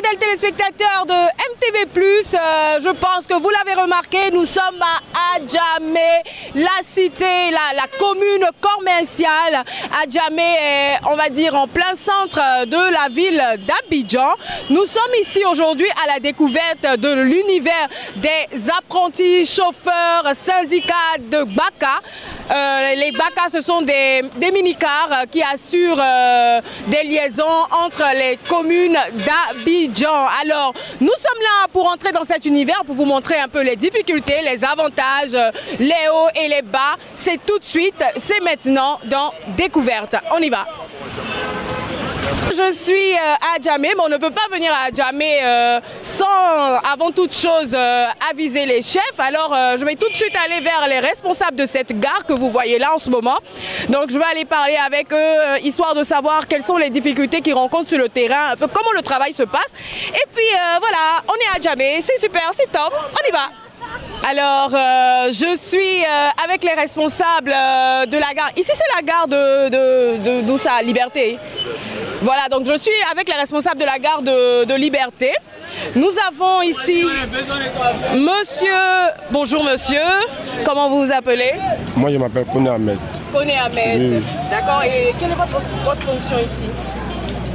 fidèles téléspectateurs de MTV+, je pense que vous l'avez remarqué, nous sommes à Adjamé, la cité, la commune commerciale. Adjamé est, on va dire, en plein centre de la ville d'Abidjan. Nous sommes ici aujourd'hui à la découverte de l'univers des apprentis chauffeurs syndicats de Gbaka. Les Gbaka, ce sont des minicars qui assurent des liaisons entre les communes d'Abidjan. Alors, nous sommes là pour entrer dans cet univers, pour vous montrer un peu les difficultés, les avantages, les hauts et les bas. C'est tout de suite, c'est maintenant dans Découverte. On y va. Je suis à Adjamé, mais on ne peut pas venir à Adjamé sans, avant toute chose, aviser les chefs. Alors, je vais tout de suite aller vers les responsables de cette gare que vous voyez là en ce moment. Donc, je vais aller parler avec eux, histoire de savoir quelles sont les difficultés qu'ils rencontrent sur le terrain, un peu comment le travail se passe. Et puis, voilà, on est à Adjamé, c'est super, c'est top, on y va. Alors, je suis avec les responsables de la gare. Ici, c'est la gare d'où ça, Liberté. Voilà, donc je suis avec les responsables de la gare de Liberté. Nous avons ici monsieur... Bonjour monsieur, comment vous vous appelez? Moi je m'appelle Kone Ahmed. Kone Ahmed, oui. D'accord, et quelle est votre fonction ici?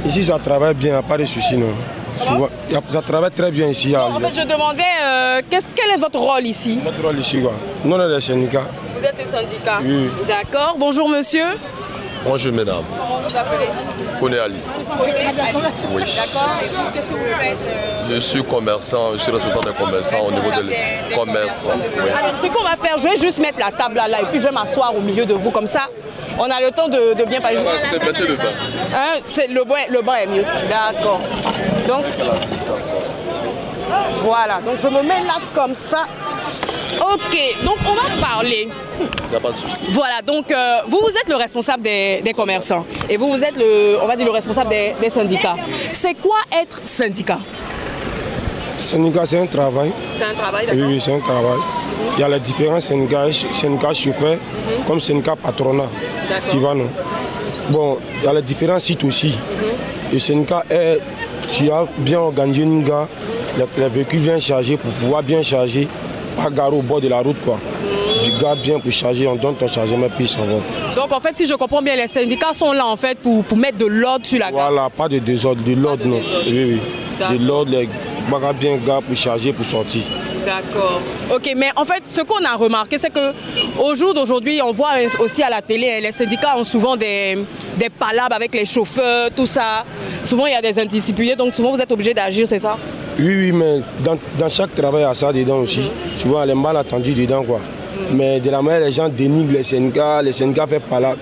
Ici ça travaille bien, pas de soucis non. Souvent, ça travaille très bien ici. Non, en fait je demandais, quel est votre rôle ici? Notre rôle ici quoi? Nous on est des syndicats. Vous êtes des syndicats? Oui. D'accord, bonjour monsieur. Bonjour mesdames. Comment vous appelez? Kone Ali. Kone Ali. Oui. D'accord, et vous, qu'est-ce que vous faites? Je suis commerçant, je suis responsable des commerçants au niveau des commerçants. Oui. Alors ce qu'on va faire, je vais juste mettre la table là et puis je vais m'asseoir au milieu de vous comme ça. On a le temps de bien parler. Mettez le bain. Hein, le bain est mieux. D'accord. Donc, voilà. Donc je me mets là comme ça. Ok, donc on va parler. Il n'y a pas de souci. Voilà, donc vous êtes le responsable des commerçants et vous êtes on va dire le responsable des syndicats. C'est quoi être syndicat? Syndicat c'est un travail. C'est un travail, d'accord? Oui, c'est un travail. Il y a les différents syndicats chauffeurs comme syndicat patronat. Tu vois non? Bon, il y a les différents sites aussi. Le syndicat est, tu as bien organisé une gare, les véhicules viennent charger pour pouvoir bien charger. Pas garer au bord de la route quoi. Du gars bien pour charger, on donne ton chargement puis ils s'en vont. Donc en fait si je comprends bien, les syndicats sont là en fait pour mettre de l'ordre sur la gare. Voilà, pas de désordre, de l'ordre non. Oui, oui. De l'ordre, les gars bien gars pour charger, pour sortir. D'accord. Ok, mais en fait ce qu'on a remarqué c'est que au jour d'aujourd'hui on voit aussi à la télé, les syndicats ont souvent des palabres avec les chauffeurs, tout ça. Souvent il y a des indisciplinés, donc souvent vous êtes obligé d'agir, c'est ça? Oui, oui, mais dans chaque travail, il y a ça dedans aussi. Souvent, elle est mal attendue dedans, quoi. Mais de la manière, les gens dénigrent les syndicats font pas là.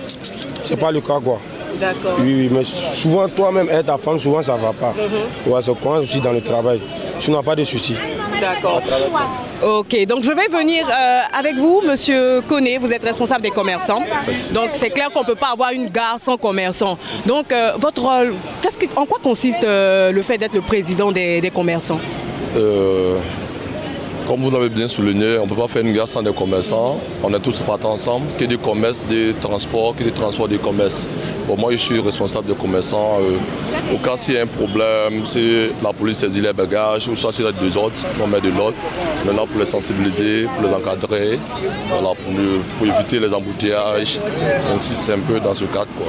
C'est pas le cas, quoi. D'accord. Oui, oui, mais souvent, toi-même, être ta femme, souvent, ça va pas. Ouais, ça commence aussi dans le travail. Sinon, pas de soucis. D'accord. Ok, donc je vais venir avec vous, monsieur Kone, vous êtes responsable des commerçants. Donc c'est clair qu'on ne peut pas avoir une gare sans commerçants. Donc votre rôle, en quoi consiste le fait d'être le président des commerçants? Comme vous l'avez bien souligné, on ne peut pas faire une gare sans des commerçants. On est tous partis ensemble, que du commerce, du transport, que du transport, du commerce. Bon, moi, je suis responsable des commerçants. Au cas s'il y a un problème, si la police saisit les bagages, ou soit s'il y a des autres, on met de l'autre. Maintenant, pour les sensibiliser, pour les encadrer, voilà, pour éviter les embouteillages. Ainsi, c'est un peu dans ce cadre, quoi.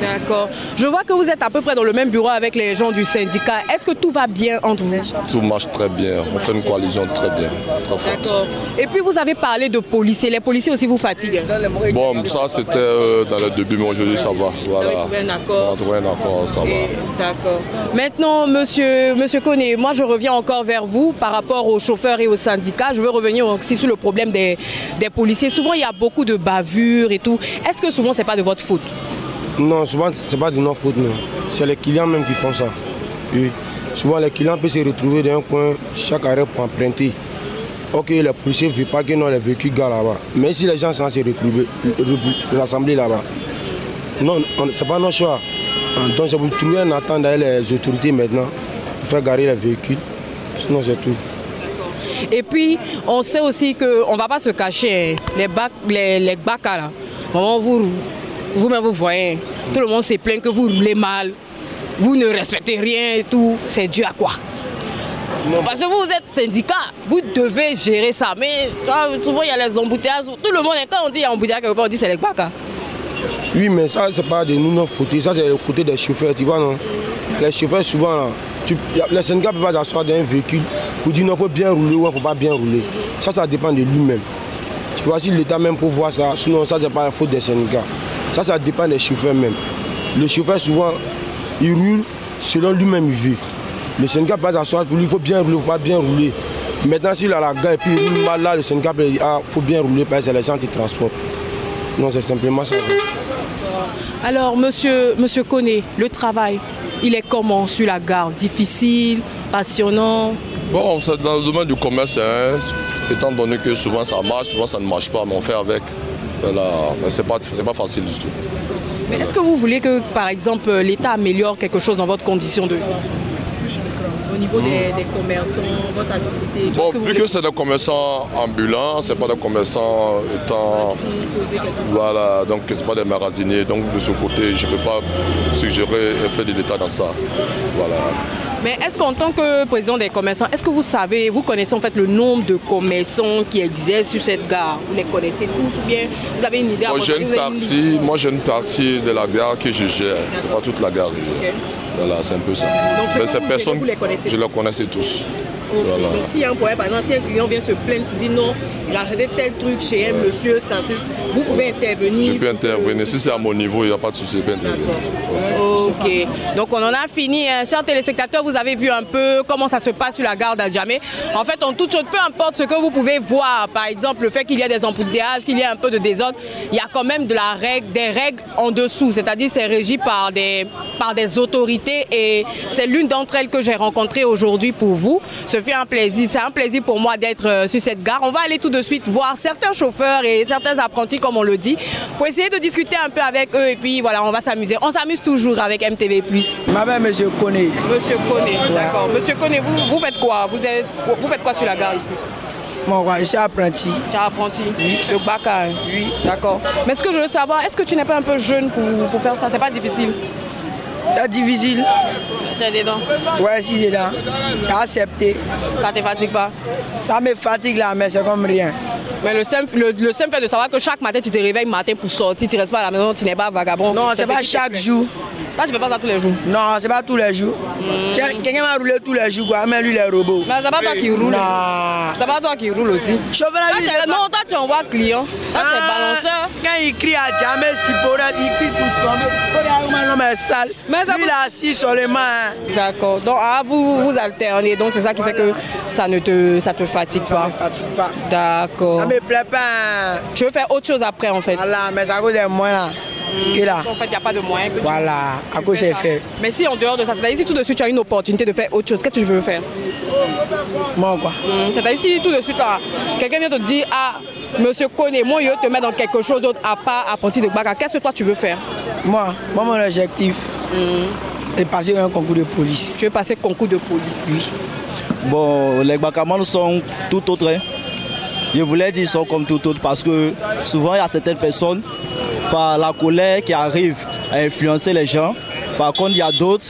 D'accord. Je vois que vous êtes à peu près dans le même bureau avec les gens du syndicat. Est-ce que tout va bien entre vous? Tout marche très bien. On fait une coalition très bien. D'accord. Et puis vous avez parlé de policiers. Les policiers aussi vous fatiguent? Bon, ça c'était dans le début, mais aujourd'hui ça va. Voilà. Vous avez trouvé un accord? On a trouvé un accord, ça va. D'accord. Maintenant, monsieur Kone, moi je reviens encore vers vous par rapport aux chauffeurs et aux syndicats. Je veux revenir aussi sur le problème des policiers. Souvent il y a beaucoup de bavures et tout. Est-ce que souvent c'est pas de votre faute? Non, souvent c'est pas de notre faute, non. C'est les clients même qui font ça. Oui. Souvent les clients peuvent se retrouver dans un coin chaque arrêt pour emprunter. Ok, les policiers ne veulent pas que les véhicules garent là-bas. Mais si les gens sont se rassembler là-bas, non, c'est pas notre choix. Donc c'est pour trouver un attente derrière les autorités maintenant pour faire garer les véhicules. Sinon c'est tout. Et puis on sait aussi qu'on ne va pas se cacher, les Gbaka là. Vous-même vous voyez, tout le monde se plaint que vous roulez mal. vous ne respectez rien et tout, c'est dû à quoi? Parce que vous êtes syndicat, vous devez gérer ça. Mais tu vois, souvent il y a les embouteillages. Tout le monde, quand on dit embouteillage quelque part, on dit c'est les Gbaka. Oui, mais ça, c'est pas de nous, notre côté. Ça, c'est le côté des chauffeurs, tu vois, non? Les chauffeurs, souvent, là, les syndicats ne peuvent pas s'asseoir dans un véhicule pour dire non, il faut bien rouler ou il ne faut pas bien rouler. Ça dépend de lui-même. Tu vois, si l'État même pour voir ça, sinon, ça, c'est pas la faute des syndicats. Ça dépend des chauffeurs même. Le chauffeur, souvent, il roule selon lui-même, il veut. Le syndicat ne peut pas s'asseoir pour lui, il faut bien rouler, il ne faut pas bien rouler. Maintenant, s'il a la gare et puis il roule mal là, le syndicat peut dire ah, il faut bien rouler parce que c'est les gens qui transportent. Non, c'est simplement ça. Alors, monsieur Koné, le travail, il est comment sur la gare? Difficile, passionnant? Bon, c'est dans le domaine du commerce, hein, étant donné que souvent ça marche, souvent ça ne marche pas, mais on fait avec. C'est pas facile du tout. Mais est-ce que vous voulez que, par exemple, l'État améliore quelque chose dans votre condition de vie? Au niveau des commerçants, votre activité? Bon, vu que c'est des commerçants ambulants, c'est pas des commerçants étant... Voilà, donc c'est pas des magasiniers. Donc de ce côté, je ne peux pas suggérer un fait de l'État dans ça. Voilà. Mais est-ce qu'en tant que président des commerçants, est-ce que vous connaissez en fait le nombre de commerçants qui exercent sur cette gare? Vous les connaissez tous ou bien vous avez une idée? Moi j'ai une partie de la gare que je gère. C'est pas toute la gare. Okay. Voilà, c'est un peu ça. Donc mais ces personnes, vous les connaissez? Je les connaissais tous. Okay. Voilà. Donc s'il y a un problème, par exemple, si un client vient se plaindre, dit non, il a acheté tel truc chez un monsieur, ça, vous pouvez intervenir? Je peux intervenir. Si c'est à mon niveau, il n'y a pas de souci, je peux intervenir. Ok. Donc on en a fini. Chers téléspectateurs, vous avez vu un peu comment ça se passe sur la gare d'Adjamé. En fait, en toute chose, peu importe ce que vous pouvez voir, par exemple le fait qu'il y ait des embouteillages, qu'il y ait un peu de désordre, il y a quand même des règles en dessous. C'est-à-dire c'est régi par des autorités et c'est l'une d'entre elles que j'ai rencontrée aujourd'hui pour vous. Ce fut un plaisir. C'est un plaisir pour moi d'être sur cette gare. On va aller tout de suite voir certains chauffeurs et certains apprentis, comme on le dit, pour essayer de discuter un peu avec eux et puis voilà, on va s'amuser. On s'amuse toujours avec MTV+. M'appelle Monsieur Koné. Monsieur Koné, d'accord. Monsieur Koné, vous faites quoi? Vous faites quoi sur la gare ici? Moi, je suis apprenti. Tu es apprenti? Oui. Le Gbaka? Oui. D'accord. Mais ce que je veux savoir, est-ce que tu n'es pas un peu jeune pour faire ça? C'est pas difficile? C'est difficile. T'es dedans? Ouais, si dedans. T'as accepté. Ça te fatigue pas? Ça me fatigue là, mais c'est comme rien. Mais le simple fait de savoir que chaque matin tu te réveilles matin pour sortir, tu ne restes pas à la maison, tu n'es pas vagabond. Non, c'est pas chaque jour. Là, tu fais pas ça tous les jours? Non, c'est pas tous les jours. Quelqu'un va rouler tous les jours, quoi, mais lui, les robots. Mais c'est pas toi qui roule. Non. C'est pas toi qui roule aussi. Non, toi tu envoies client. Toi tu es balanceur. Quand il crie à jamais, il crie pour tomber. Il est sale. Lui, il est assis seulement. D'accord. Donc, vous alternez. Donc, c'est ça qui fait que ça te fatigue pas. Ça me fatigue pas. D'accord. Ça me plaît pas. Tu veux faire autre chose après, en fait? Voilà, mais ça cause des moyens là. Là. En fait, il n'y a pas de moyen que voilà, à cause c'est fait. Mais si en dehors de ça, c'est-à-dire si tout de suite tu as une opportunité de faire autre chose, qu'est-ce que tu veux faire? Moi quoi? C'est-à-dire si tout de suite quelqu'un vient te dire ah, Monsieur Koné, moi je veux te mettre dans quelque chose d'autre à part apprenti de Gbaka, qu'est-ce que toi tu veux faire? Moi mon objectif est passer un concours de police. Tu veux passer concours de police? Oui. Bon, les Gbakaman sont tout autres. Hein. Je voulais dire ils sont comme tout autre parce que souvent il y a certaines personnes par la colère qui arrive à influencer les gens. Par contre, il y a d'autres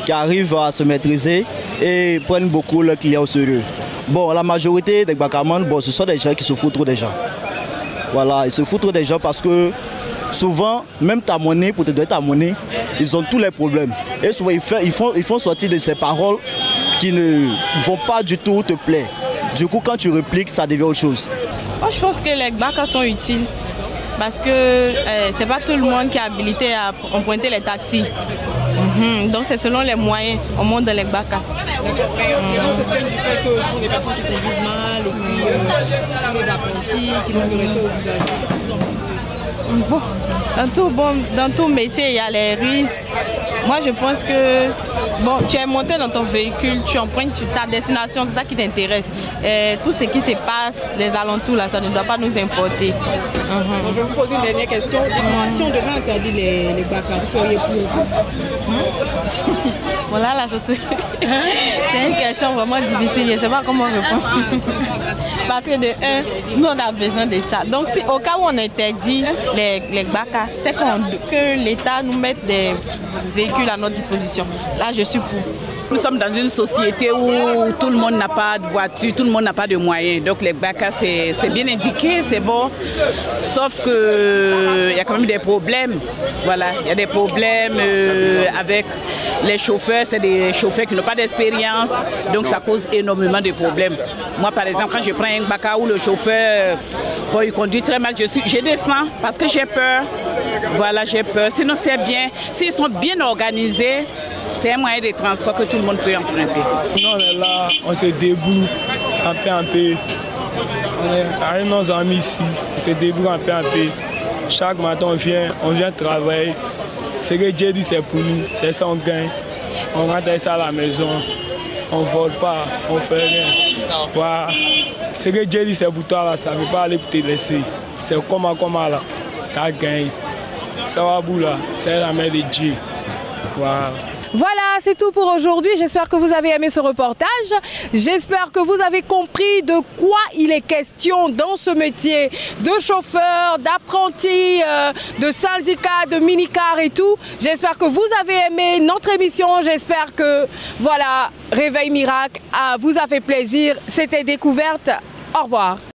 qui arrivent à se maîtriser et prennent beaucoup leurs clients au sérieux. Bon, la majorité des Gbakaman, bon, ce sont des gens qui se foutent trop des gens. Voilà, ils se foutent trop des gens parce que souvent, même ta monnaie, pour te donner ta monnaie, ils ont tous les problèmes. Et souvent, ils font sortir de ces paroles qui ne vont pas du tout te plaire. Du coup, quand tu répliques, ça devient autre chose. Moi, je pense que les Gbaka sont utiles. Parce que c'est pas tout le monde qui est habilité à emprunter les taxis. Donc c'est selon les moyens, on monte dans les Gbaka. D'accord, mais les gens se plaignent du fait que ce sont des personnes qui conduisent mal, et puis les apprentis, qui manquent de respect aux usagers. Qu'est-ce que vous en pensez? Dans tout métier, il y a les risques. Moi, je pense que tu es monté dans ton véhicule, tu empruntes ta destination, c'est ça qui t'intéresse. Tout ce qui se passe, les alentours, là, ça ne doit pas nous importer. Donc, je vais vous poser une dernière question. Si on devait interdire les Gbaka, vous seriez pour? Voilà, là, c'est une question vraiment difficile. Je ne sais pas comment répondre. Parce que de un, nous on a besoin de ça. Donc si au cas où on interdit les BACA, c'est que l'État nous mette des véhicules à notre disposition. Là je suis pour. Nous sommes dans une société où tout le monde n'a pas de voiture, tout le monde n'a pas de moyens. Donc les BACA, c'est bien indiqué, c'est bon. Sauf qu'il y a quand même des problèmes. Voilà, il y a des problèmes avec les chauffeurs. C'est des chauffeurs qui n'ont pas d'expérience. Donc ça cause énormément de problèmes. Moi, par exemple, quand je prends un BACA où le chauffeur, bon, il conduit très mal, je descends parce que j'ai peur. Voilà, j'ai peur. Sinon, c'est bien. S'ils sont bien organisés, c'est un moyen de transport que tout le monde peut emprunter. Nous, on est là, on se débrouille un peu en peu. Avec nos amis ici, on se débrouille un peu en peu. Chaque matin, on vient travailler. Ce que Dieu dit, c'est pour nous, c'est son gain. On rentre ça à la maison, on ne vole pas, on ne fait rien. Voilà. Ce que Dieu dit, c'est pour toi, là, ça ne veut pas aller pour te laisser. C'est comme là, tu as gagné. Ça va bout là, c'est la main de Dieu. Voilà. Voilà, c'est tout pour aujourd'hui. J'espère que vous avez aimé ce reportage. J'espère que vous avez compris de quoi il est question dans ce métier de chauffeur, d'apprenti, de syndicat, de minicar et tout. J'espère que vous avez aimé notre émission. J'espère que, voilà, Réveil Miracle vous a fait plaisir. C'était Découverte. Au revoir.